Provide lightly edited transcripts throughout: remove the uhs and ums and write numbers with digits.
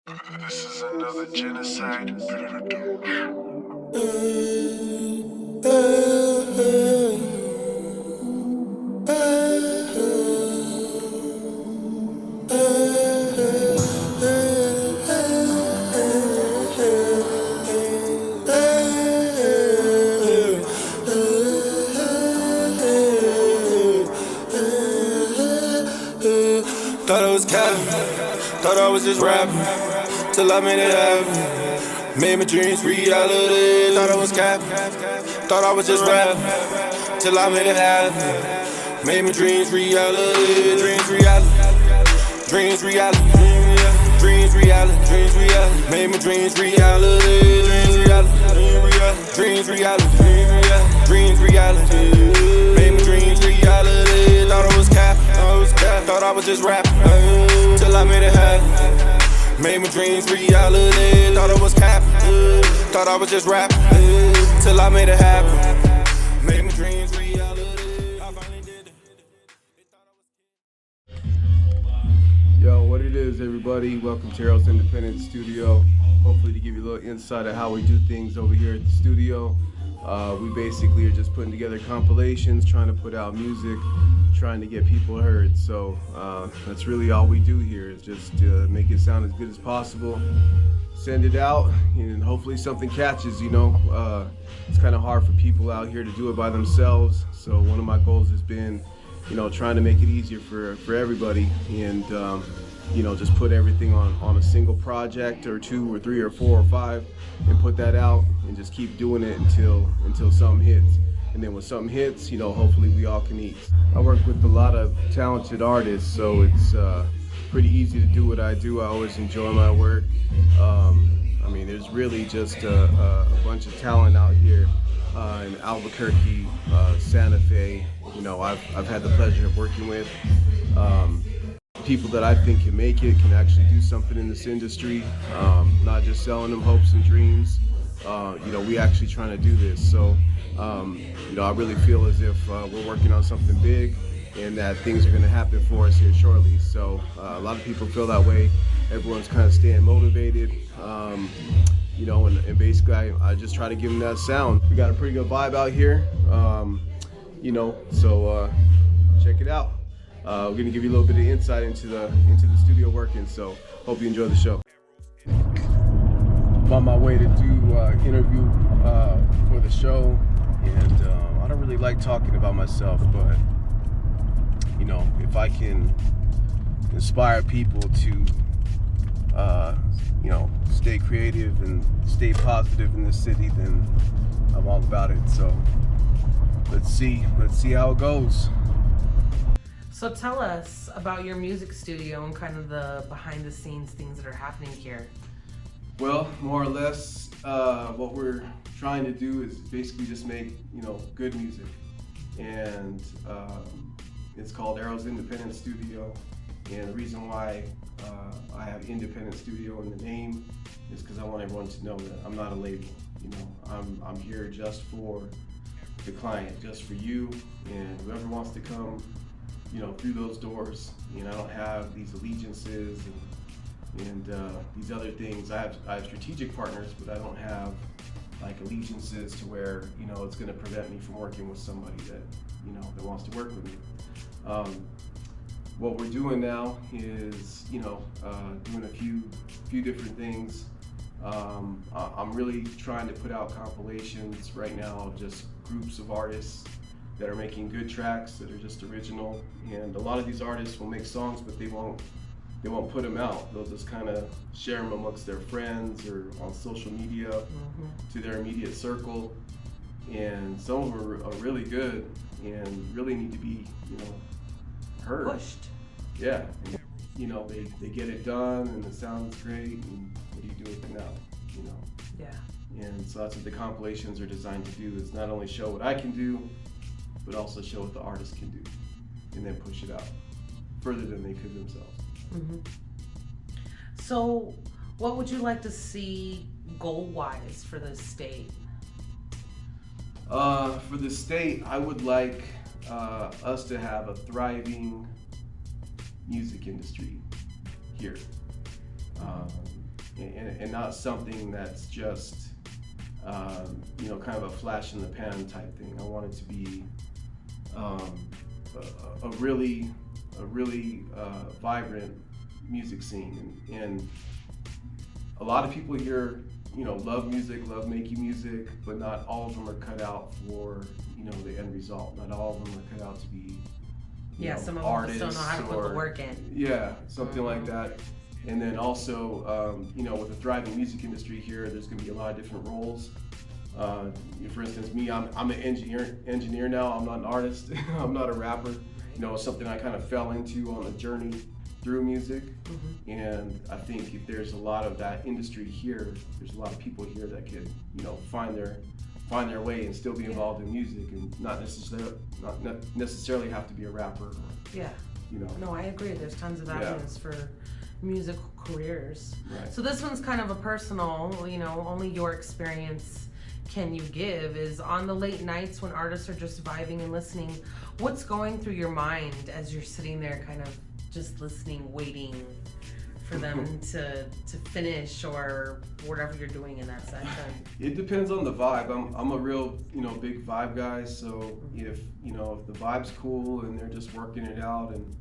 This is another genocide. Thought I was capping, thought I was just rapping, till I made it happen. Made my dreams reality. Thought I was capping, thought I was just rapping, till I made it happen. Made my dreams reality, dreams reality, dreams reality, dreams reality, dreams reality. Made my dreams reality, dreams reality, dreams reality, dreams reality. Made my dreams reality. Thought I was capping, thought I was just rapping, till I made it happen. Made my dreams reality. Thought I was capping, thought I was just rapping, till I made it happen. Made my dreams reality. I finally did it. Yo, what it is, everybody? Welcome to Harold's Independent Studio. Hopefully to give you a little insight of how we do things over here at the studio. We basically are just putting together compilations, trying to put out music, trying to get people heard. So that's really all we do here, is just make it sound as good as possible, send it out, and hopefully something catches. It's kind of hard for people out here to do it by themselves. So one of my goals has been, trying to make it easier for everybody, and just put everything on a single project, or two or three or four or five, and put that out and just keep doing it until something hits. And then when something hits, hopefully we all can eat. I work with a lot of talented artists, so it's pretty easy to do what I do. I always enjoy my work. There's really just a bunch of talent out here in Albuquerque, Santa Fe. I've had the pleasure of working with people that I think can make it, can actually do something in this industry, not just selling them hopes and dreams. We actually trying to do this. So, I really feel as if we're working on something big, and that things are going to happen for us here shortly. So a lot of people feel that way. Everyone's kind of staying motivated, and basically I just try to give them that sound. We got a pretty good vibe out here, so check it out. We're going to give you a little bit of insight into the studio working, so hope you enjoy the show. I'm on my way to do interview for the show, and I don't really like talking about myself, but if I can inspire people to stay creative and stay positive in this city, then I'm all about it. So let's see how it goes. So tell us about your music studio and kind of the behind the scenes things that are happening here. Well, more or less, what we're trying to do is basically just make, good music. And it's called Arrow's Independent Studio. And the reason why I have Independent Studio in the name is because I want everyone to know that I'm not a label. I'm here just for the client, just for you, and whoever wants to come, through those doors. I don't have these allegiances and these other things. I have strategic partners, but I don't have like allegiances to where it's going to prevent me from working with somebody that that wants to work with me. What we're doing now is doing a few different things. I'm really trying to put out compilations right now of just groups of artists that are making good tracks that are just original. And a lot of these artists will make songs, but they won't put them out. They'll just kind of share them amongst their friends or on social media to their immediate circle. And some of them are really good and really need to be, heard. Pushed. Yeah. And, they get it done and it sounds great, and what do you do with it now? Yeah. And so that's what the compilations are designed to do, is not only show what I can do, but also show what the artist can do, and then push it out further than they could themselves. Mm-hmm. So what would you like to see goal-wise for the state? For the state, I would like us to have a thriving music industry here. and not something that's just kind of a flash in the pan type thing. I want it to be a really vibrant music scene, and a lot of people here love music, love making music, but not all of them are cut out for the end result. Not all of them are cut out to be some of artists them just don't know how to put the work in. Yeah, something like that. And then also, with the thriving music industry here, there's going to be a lot of different roles. For instance, me, I'm an engineer now. I'm not an artist. I'm not a rapper. It's something I kind of fell into on the journey through music. And I think if there's a lot of that industry here, there's a lot of people here that could, find their way and still be involved in music, and not necessarily have to be a rapper. Yeah. No, I agree. There's tons of avenues for musical careers. Right. So this one's kind of a personal, only your experience can you give, is on the late nights when artists are just vibing and listening, what's going through your mind as you're sitting there kind of just listening, waiting for them to finish or whatever you're doing in that session? It depends on the vibe. I'm a real big vibe guy, so if the vibe's cool and they're just working it out and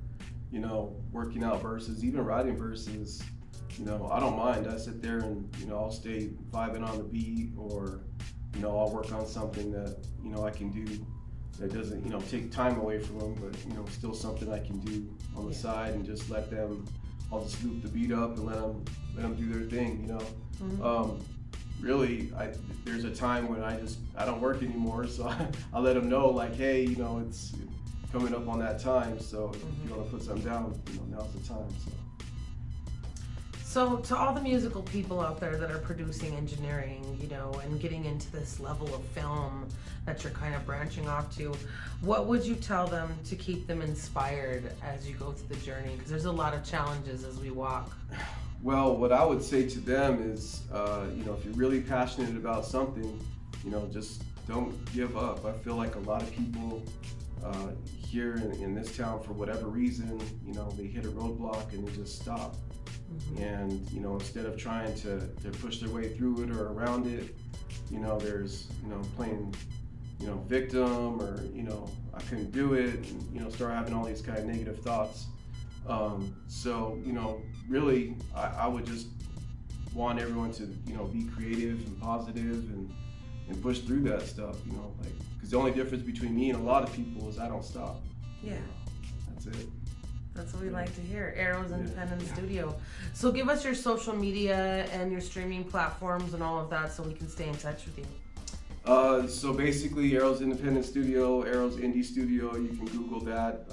working out verses, even writing verses, I don't mind. I sit there and I'll stay vibing on the beat, or I'll work on something that I can do that doesn't take time away from them, but still something I can do on the side, and just let them. I'll just loop the beat up and let them do their thing. Really, there's a time when I don't work anymore, so I let them know, like, hey, it's coming up on that time, so if you want to put something down, now's the time. So to all the musical people out there that are producing engineering, and getting into this level of film that you're kind of branching off to, what would you tell them to keep them inspired as you go through the journey? Because there's a lot of challenges as we walk. Well, what I would say to them is, if you're really passionate about something, just don't give up. I feel like a lot of people here in this town, for whatever reason, they hit a roadblock and they just stop. And instead of trying to push their way through it or around it, there's playing victim, or I couldn't do it, and start having all these kind of negative thoughts. So really, I would just want everyone to be creative and positive and push through that stuff. Because the only difference between me and a lot of people is I don't stop. Yeah. That's it. That's what we like to hear. Arrows Independent Studio. So give us your social media and your streaming platforms and all of that, so we can stay in touch with you. So basically, Arrows Independent Studio, Arrows Indie Studio. You can Google that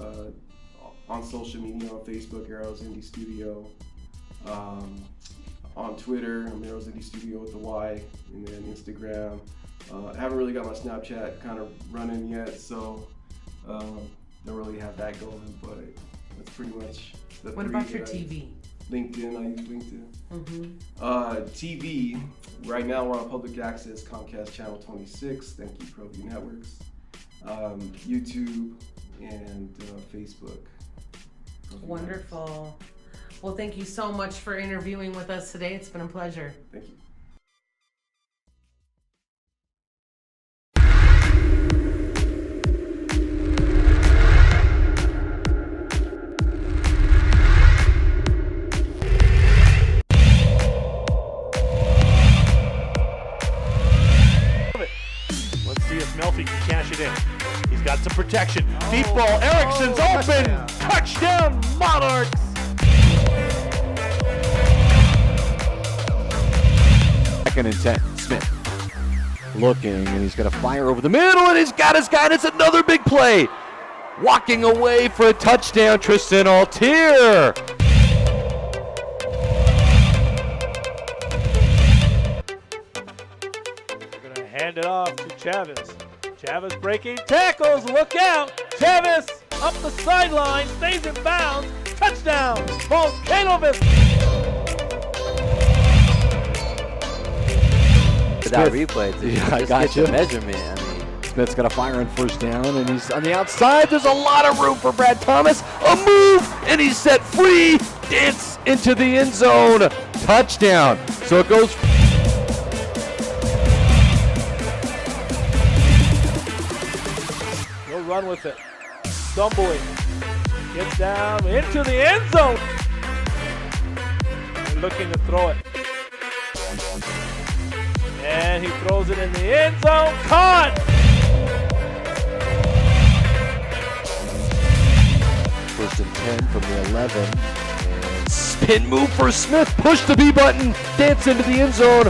on social media, on Facebook, Arrows Indie Studio. On Twitter, I'm Arrows Indie Studio with the Y, and then Instagram. I haven't really got my Snapchat kind of running yet, so don't really have that going, but that's pretty much the What about your TV? LinkedIn, I use LinkedIn. TV, right now we're on public access, Comcast Channel 26, thank you ProView Networks, YouTube, and Facebook. Wonderful. Well, thank you so much for interviewing with us today. It's been a pleasure. Thank you. Melfi can cash it in. He's got some protection. Deep ball. Erickson's open. Touchdown, Monarchs. Second and 10. Smith looking, and he's going to fire over the middle, and he's got his guy. It's another big play. Walking away for a touchdown, Tristan Altier. Hand it off to Chavez. Chavez breaking tackles. Look out. Chavez up the sideline. Stays in bounds. Touchdown. Volcanovic. That replay to I got get you. the measurement. I mean, Smith's got a fire on first down, and he's on the outside. There's a lot of room for Brad Thomas. A move, and he's set free. Dance into the end zone. touchdown. So it goes. He'll run with it. Stumbling. Gets down into the end zone. And looking to throw it. And he throws it in the end zone. Caught! First and 10 from the 11. And spin move for Smith. Push the B button. Dance into the end zone.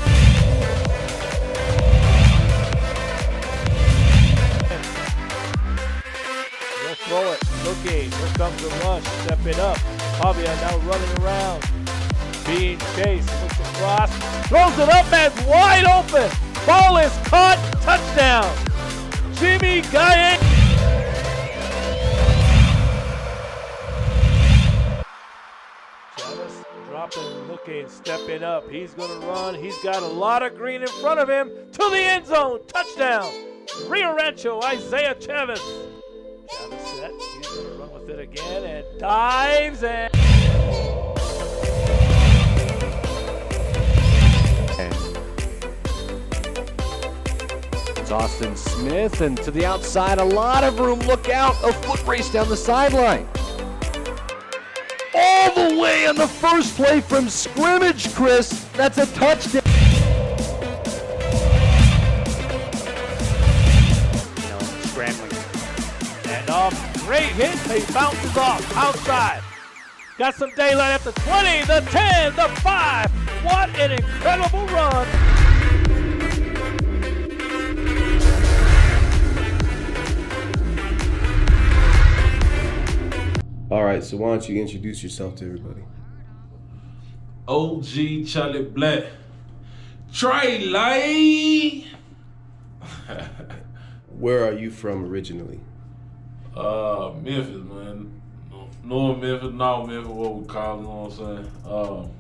He'll throw it. Looking. Here comes the rush. Step it up. Pavia now running around. Being chased. Looks across. Throws it up and wide open. Ball is caught. Touchdown. Jimmy Gaye. Chavez dropping, looking, stepping up. He's going to run. He's got a lot of green in front of him. To the end zone. Touchdown. Rio Rancho, Isaiah Chavez. Chavez set. He's going to run with it again and dives and. It's Austin Smith, and to the outside, a lot of room. Look out, a foot race down the sideline. All the way on the first play from scrimmage, Chris. That's a touchdown. Scrambling. And off, great hit. He bounces off outside. Got some daylight at the 20, the 10, the 5. What an incredible run. All right, so why don't you introduce yourself to everybody? OG Charlie Black. Trey Light. Where are you from originally? Memphis, man. North Memphis, North Memphis, what we call it, you know what I'm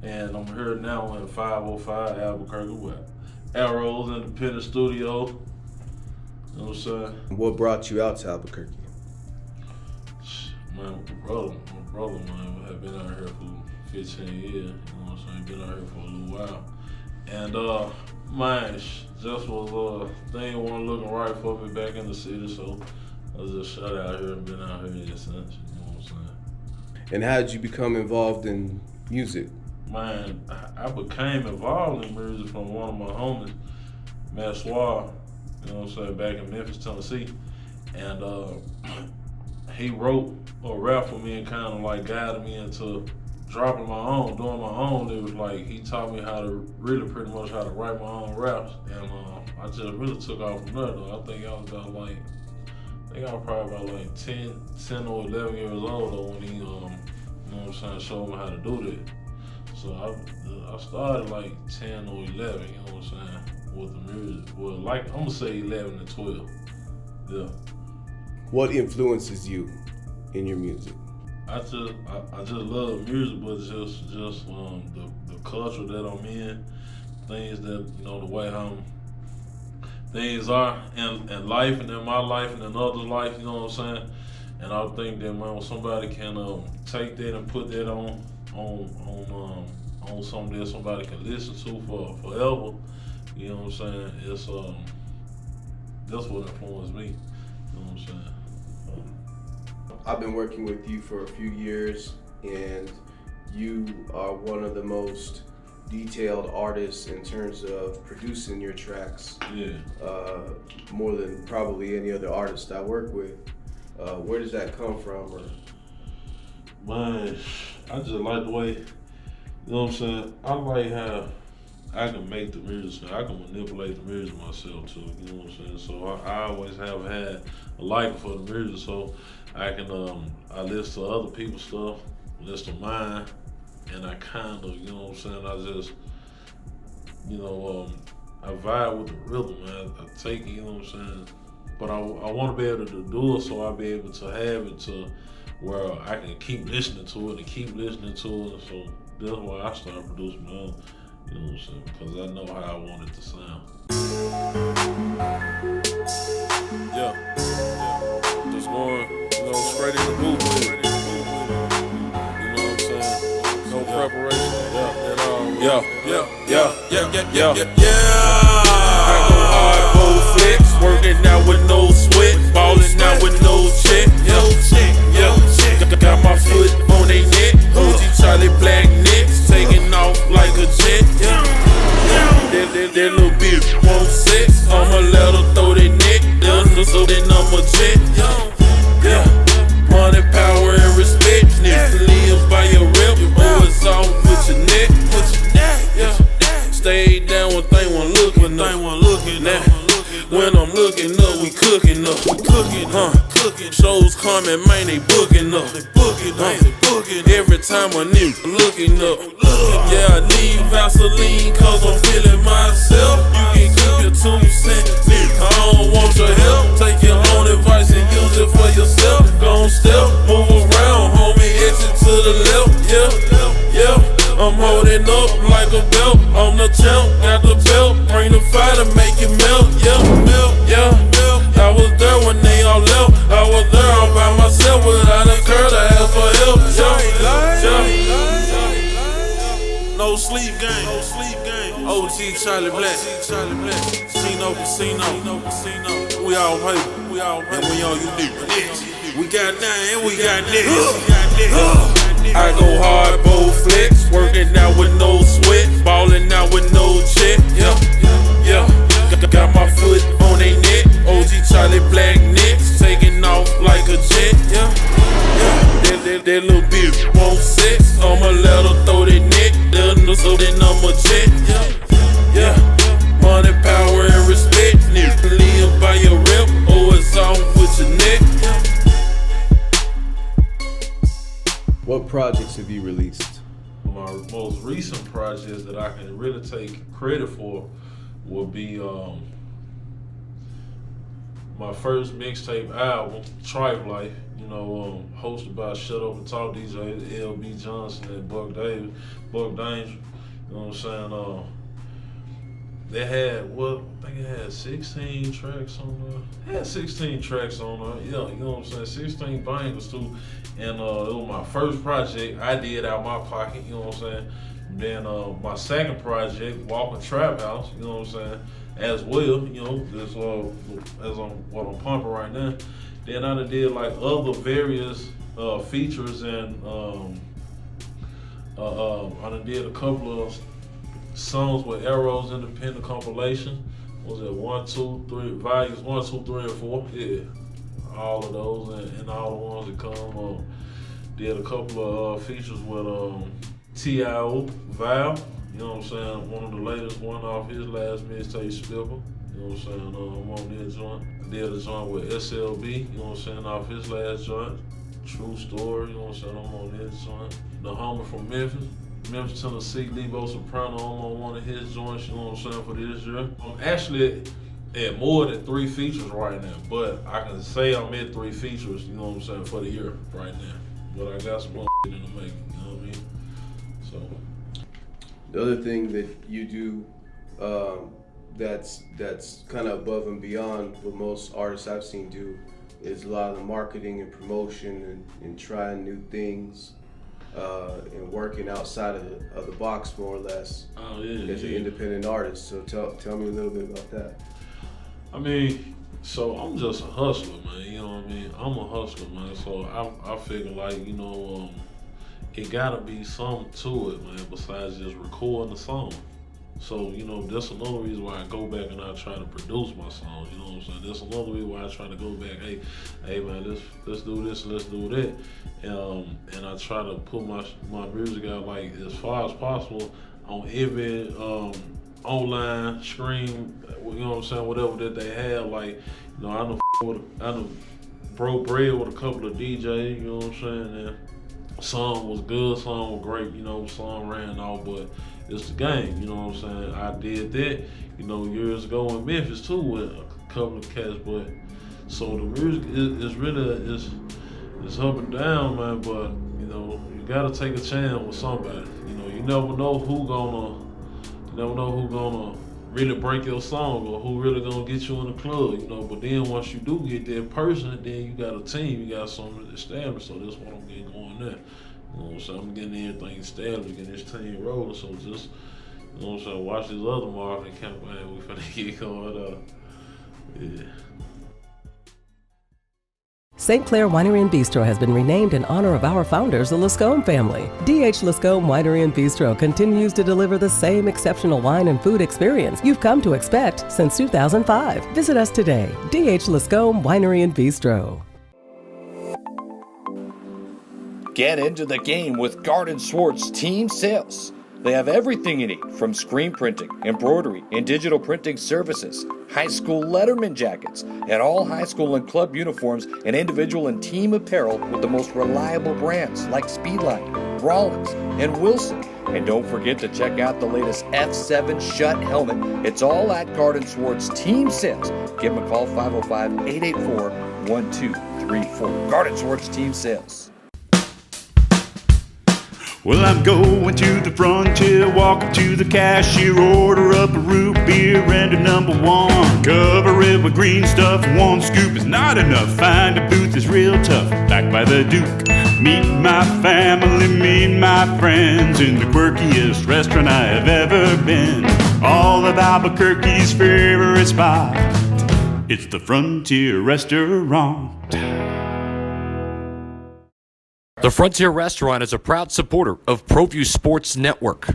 saying? And I'm here now in 505 Albuquerque with Arrows Independent Studio. You know what I'm saying? What brought you out to Albuquerque? Man, my brother, man, have been out here for 15 years. You know what I'm saying? Been out here for a little while. And man, just was thing wasn't looking right for me back in the city, so I was just shut out here and been out here since. You know what I'm saying? And how did you become involved in music? Man, I became involved in music from one of my homies, Matt Suave, you know what I'm saying, back in Memphis, Tennessee. And he wrote a rap for me and kind of like guided me into dropping my own, doing my own. It was like he taught me how to really pretty much how to write my own raps. And I just really took off from there though. I think I was about like, I was probably about like 10 or 11 years old though when he, you know what I'm saying, showed me how to do that. So I started like 10 or 11, you know what I'm saying, with the music. Well, like, I'm gonna say 11 and 12, yeah. What influences you in your music? I just love music, but just the culture that I'm in, things that, you know, the way how things are in life and in my life and in others' life, you know what I'm saying? And I think that, man, when somebody can take that and put that on something that somebody can listen to for forever, you know what I'm saying? It's that's what influenced me, you know what I'm saying? I've been working with you for a few years, and you are one of the most detailed artists in terms of producing your tracks. Yeah. More than probably any other artist I work with. Where does that come from? Or? Man, I just like the way, you know what I'm saying? I like how I can make the music, I can manipulate the music myself too, you know what I'm saying? So I always have had a liking for the music, so I can, I listen to other people's stuff, listen to mine, and I kind of, you know what I'm saying, I just, you know, I vibe with the rhythm, man. I take it, you know what I'm saying? But I want to be able to do it so I'll be able to have it to where I can keep listening to it and keep listening to it. So that's why I started producing my own, you know what I'm saying? Because I know how I want it to sound. Yeah. Just going, you know, straight in the booth with it. You know what I'm saying? No preparation. I go hard, bold flex, working out with no sweat, balling out with no check. Got my foot on they neck, OG Charlie Black Nicks, taking off like a jet. That little bitch want sex, I'ma let her throw that neck down, so then I'm a jet. Money, power, and respect, niggas live by your rep, boys off with your neck. Stay down when they weren't looking up. When I'm looking up, we cooking up. Shows coming, man, they booking up. Every time a nigga looking up. Yeah, I need Vaseline, cause I'm feeling myself. You can keep your 2 cents, I don't want your help. Take your own advice and use it for yourself. Gon' step, move around, homie, exit to the left. I'm holding up like a belt. I'm the champ, got the belt. Bring the fire to make it melt. I was there when they all left. I was there all by myself without a curl to ask for help. No sleep game. OG Charlie Black. Casino. We all paper. And we on you niggas. We got nine and we got niggas. I go hard, bold flex, working out with no sweat, balling out with no check. Got my foot on they neck, OG Charlie Black Nicks, taking off like a jet. That little bitch want sex, I'ma let her throw that neck down, so then I'm a jet. Money, power, and respect, niggas live by your rep, or it's on with your neck. What projects have you released? My most recent projects that I can really take credit for would be my first mixtape album, Tribe Life, hosted by Shut Up and Talk DJ LB Johnson and Buck Danger, you know what I'm saying? They had, I think it had 16 tracks on there. It had 16 tracks on there, you know what I'm saying? 16 bangers too. And it was my first project I did out my pocket, you know what I'm saying? Then my second project, Walking Trap House, you know what I'm saying? As well, that's what I'm pumping right now. Then I did like other various features and I done did a couple of songs with Arrows Independent Compilation. Was it 1, 2, 3, volumes 1, 2, 3, and 4? Yeah, all of those and all the ones that come. Did a couple of features with T.I.O. Val. You know what I'm saying? One of the latest one off his last mixtape, Spipper. You know what I'm saying? I'm on that joint. I did a joint with SLB. You know what I'm saying? Off his last joint. True Story. You know what I'm saying? I'm on that joint. The homie from Memphis, Tennessee, Lebo Soprano. I'm on one of his joints. You know what I'm saying? For this year. I'm actually at more than 3 features right now, but I can say I'm at 3 features. You know what I'm saying? For the year right now. But I got some more in the making. You know what I mean? So. The other thing that you do that's kind of above and beyond what most artists I've seen do is a lot of the marketing and promotion and trying new things and working outside of the box more or less as an independent artist. So tell me a little bit about that. I mean, so I'm just a hustler, man. You know what I mean? I'm a hustler, man. So I figure like, it gotta be something to it, man, besides just recording the song. So, that's another reason why I go back and I try to produce my songs, you know what I'm saying? That's another reason why I try to go back, hey man, let's do this, let's do that. And I try to put my music out like as far as possible on every online stream, you know what I'm saying, whatever that they have. Like, I done broke bread with a couple of DJs, you know what I'm saying? And song was good, song was great, song ran off, but it's the game, you know what I'm saying? I did that, years ago in Memphis too with a couple of cats, but so the music is really it's up and down, man, but you gotta take a chance with somebody. You never know who gonna really break your song or who really gonna get you in the club, but then once you do get that person, then you got a team, you got something established, so that's what I'm getting going there. You know what I'm saying? I'm getting everything established, getting this team rolling. So just, you know what I'm saying, watch this other marketing campaign we finna get going up. Yeah. St. Clair Winery and Bistro has been renamed in honor of our founders, the Lascombe family. D.H. Lascombe Winery and Bistro continues to deliver the same exceptional wine and food experience you've come to expect since 2005. Visit us today, D.H. Lascombe Winery and Bistro. Get into the game with Garden Swartz Team Sales. They have everything you need, from screen printing, embroidery, and digital printing services, high school letterman jackets, and all high school and club uniforms and individual and team apparel with the most reliable brands like Speedline, Rollins, and Wilson. And don't forget to check out the latest F7 Shut helmet. It's all at Garden Swartz Team Sales. Give them a call, 505-884-1234. Garden Swartz Team Sales. Well, I'm going to the frontier, walk up to the cashier, order up a root beer and a number one. Cover it with green stuff, one scoop is not enough. Find a booth is real tough, back by the Duke. Meet my family, meet my friends in the quirkiest restaurant I have ever been. All of Albuquerque's favorite spot, it's the Frontier Restaurant. The Frontier Restaurant is a proud supporter of ProView Sports Network.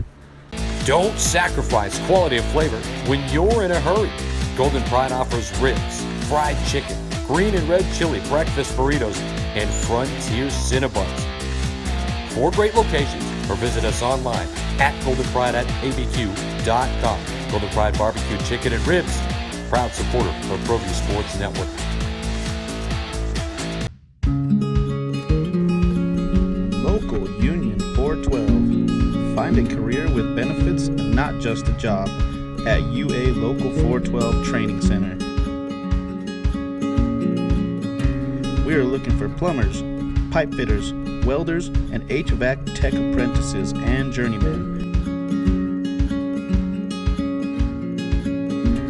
Don't sacrifice quality of flavor when you're in a hurry. Golden Pride offers ribs, fried chicken, green and red chili breakfast burritos, and Frontier Cinnabons. 4 great locations, or visit us online at goldenpride@abq.com. Golden Pride Barbecue Chicken and Ribs, proud supporter of ProView Sports Network. Local Union 412. Find a career with benefits and not just a job at UA Local 412 Training Center. We are looking for plumbers, pipe fitters, welders, and HVAC tech apprentices and journeymen.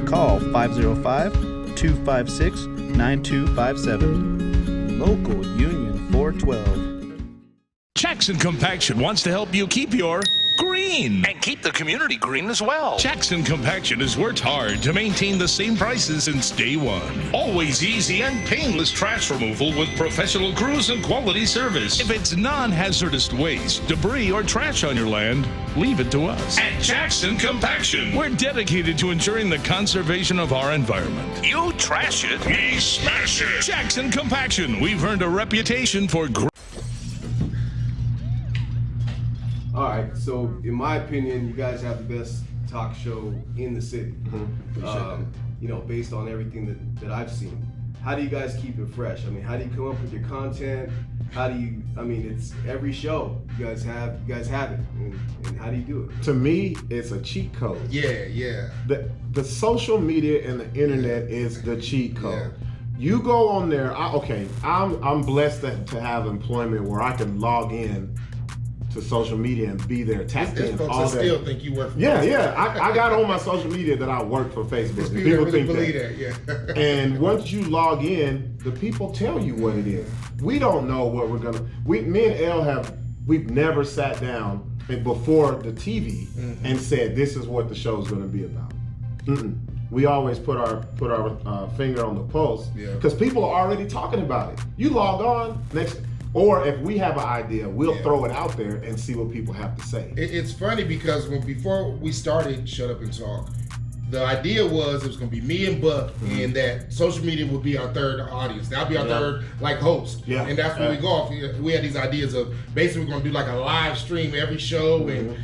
Call 505-256-9257. Local Union 412. Jackson Compaction wants to help you keep your green and keep the community green as well. Jackson Compaction has worked hard to maintain the same prices since day one. Always easy and painless trash removal with professional crews and quality service. If it's non-hazardous waste, debris, or trash on your land, leave it to us. At Jackson Compaction, we're dedicated to ensuring the conservation of our environment. You trash it, we smash it. Jackson Compaction, we've earned a reputation for All right, so in my opinion, you guys have the best talk show in the city. You know, based on everything that I've seen. How do you guys keep it fresh? I mean, how do you come up with your content? How do you? I mean, it's every show you guys have it, and how do you do it? To me, it's a cheat code. Yeah. The social media and the internet is the cheat code. Yeah. You go on there. I'm blessed to have employment where I can log in to social media and be there, tapped in all day. Still think you work for Facebook. I got on my social media that I work for Facebook. People really believe that. Yeah. And once you log in, the people tell you what it is. We don't know what we're gonna. Me and Elle we've never sat down before the TV and said this is what the show's gonna be about. We always put our finger on the pulse because people are already talking about it. You log on or if we have an idea, we'll throw it out there and see what people have to say. It's funny because before we started Shut Up and Talk, the idea was it was going to be me and Buck, and that social media would be our third audience. That'll be our third host. Yeah. And that's where we go off. We had these ideas of basically we're going to do like a live stream every show, and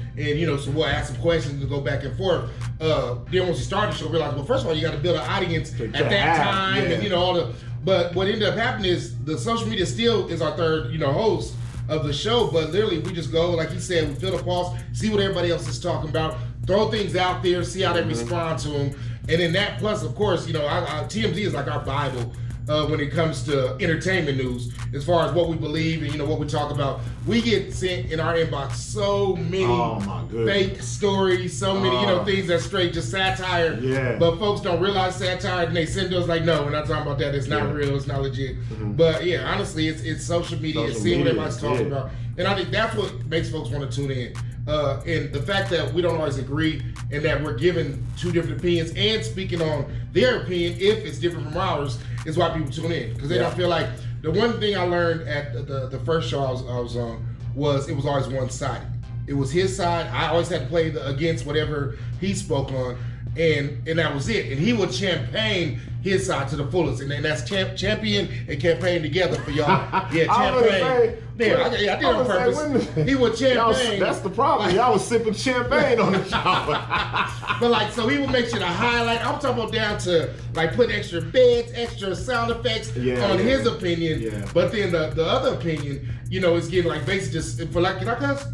so we'll ask some questions and go back and forth. Then once we started the show, we realized, well, first of all, you got to build an audience at that time, and all the. But what ended up happening is the social media still is our third, host of the show. But literally, we just go, like you said, we feel the pulse, see what everybody else is talking about, throw things out there, see how they respond to them. And then that plus, of course, TMZ is like our Bible when it comes to entertainment news, as far as what we believe and what we talk about. We get sent in our inbox so many fake stories, so many things that's straight just satire. Yeah. But folks don't realize satire, and they send us like, no, we're not talking about that. It's not real. It's not legit. But yeah, honestly, it's social media. See what everybody's talking about. And I think that's what makes folks want to tune in. And the fact that we don't always agree and that we're giving two different opinions and speaking on their opinion, if it's different from ours, is why people tune in. Because they don't feel like, the one thing I learned at the first show I was on was it was always one-sided. It was his side. I always had to play against whatever he spoke on, and that was it. And he would champagne his side to the fullest, and that's champion and campaign together for y'all. Yeah, champagne. I did it on purpose. He would champagne. That's the problem. Y'all was sipping champagne on the show. But like, so he would make sure to highlight. I'm talking about down to like putting extra beds, extra sound effects on his opinion. Yeah. But then the other opinion, is getting like basically just for like, can I cuss?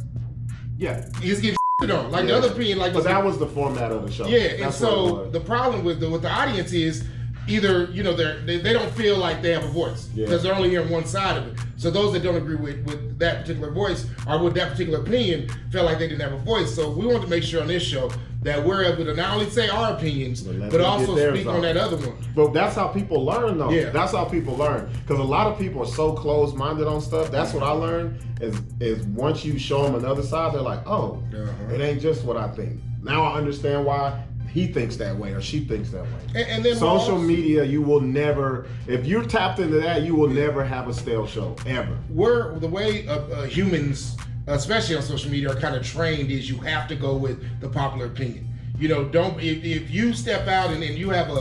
Yeah. He's getting on. Like the other opinion, like. But that was the format of the show. Yeah, and so the problem with the audience is either they don't feel like they have a voice because they're only hearing one side of it. So those that don't agree with that particular voice or with that particular opinion felt like they didn't have a voice. So we want to make sure on this show that we're able to not only say our opinions, but also speak on that other one. But that's how people learn, though. Yeah. That's how people learn. Because a lot of people are so closed-minded on stuff. That's what I learned is once you show them another side, they're like, oh, it ain't just what I think. Now I understand why he thinks that way or she thinks that way. And then social media, you will never, if you're tapped into that, you will never have a stale show, ever. The way humans, especially on social media, are kind of trained is you have to go with the popular opinion. If you step out and you have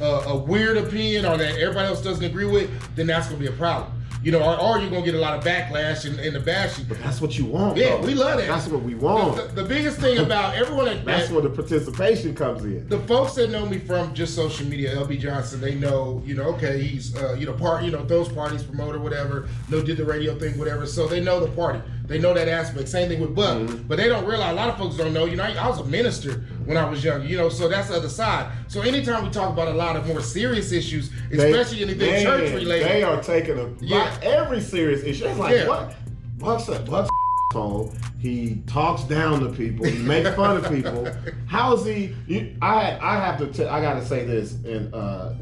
a weird opinion or that everybody else doesn't agree with, then that's going to be a problem. Or you're going to get a lot of backlash and the bashing. But that's what you want. Yeah, though. We love that. That's what we want. The biggest thing about everyone that's where the participation comes in. The folks that know me from just social media, LB Johnson, they know, okay, he's, throws parties, promoter, whatever, did the radio thing, whatever. So they know the party. They know that aspect. Same thing with Buck. Mm-hmm. But they don't realize, a lot of folks don't know, I was a minister when I was young, so that's the other side. So anytime we talk about a lot of more serious issues, especially anything church related. They are taking every serious issue. It's like, what? Buck's asshole. He talks down to people. He makes fun of people. How is he? I gotta say this. And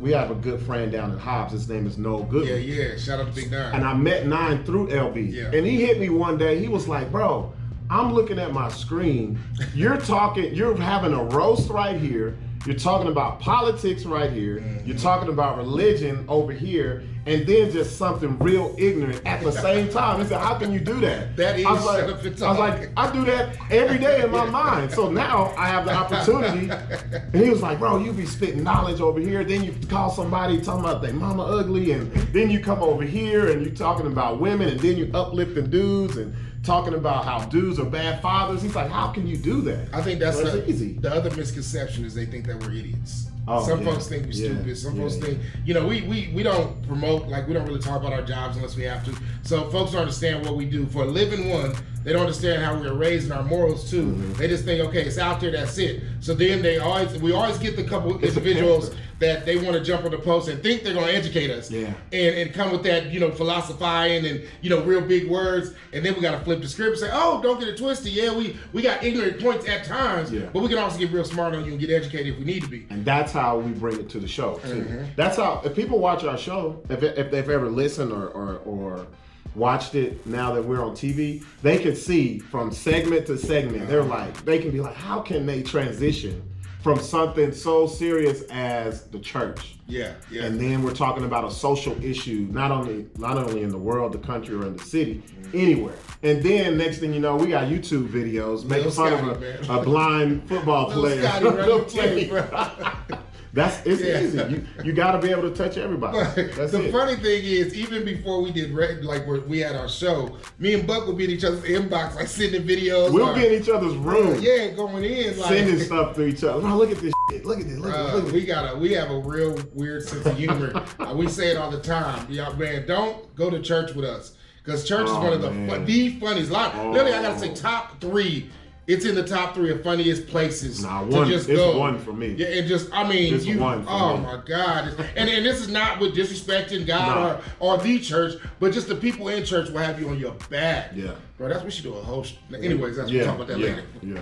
we have a good friend down in Hobbs. His name is Noel Goodman. Yeah. Shout out to Big Nine. And I met Nine through LB. Yeah. And he hit me one day. He was like, bro, I'm looking at my screen. You're having a roast right here. You're talking about politics right here. Mm-hmm. You're talking about religion over here. And then just something real ignorant at the same time. He said, how can you do that? I was like, I do that every day in my mind. So now I have the opportunity. And he was like, bro, you be spitting knowledge over here. Then you call somebody talking about their mama ugly. And then you come over here and you talking about women. And then you uplifting dudes and talking about how dudes are bad fathers. He's like, how can you do that? I think that's easy. The other misconception is they think that we're idiots. Some folks think we're stupid. Some folks think, we don't promote, like we don't really talk about our jobs unless we have to. So folks don't understand what we do. For a living one, they don't understand how we are raised and our morals too. Mm-hmm. They just think, okay, it's out there, that's it. So then we always get the couple individuals that they want to jump on the post and think they're going to educate us. Yeah. And come with that, philosophizing and, real big words. And then we got to flip the script and say, oh, don't get it twisted. Yeah, we got ignorant points at times, but we can also get real smart on you and get educated if we need to be. And that's how we bring it to the show, too. Mm-hmm. That's how, if people watch our show, if they've ever listened or watched it now that we're on TV, they can see from segment to segment, they can be like, how can they transition from something so serious as the church? Yeah. And then we're talking about a social issue, not only in the world, the country, or in the city, anywhere. And then next thing you know, we got YouTube videos making fun of a blind football player. It's easy. You got to be able to touch everybody. The funny thing is, even before we did we had our show, me and Buck would be in each other's inbox, like sending videos. We'll be in each other's room. Going in, sending stuff to each other. Oh, look at this shit. Look at this. Look at this. We have a real weird sense of humor. We say it all the time. Man, don't go to church with us because church is one of the funniest. Literally, I gotta say top 3. It's in the top 3 of funniest places to just go. It's one for me. Yeah, and just, my God. And this is not with disrespecting God or the church, but just the people in church will have you on your back. Yeah. Bro, we should do a whole, anyways, we'll talk about that later. Yeah.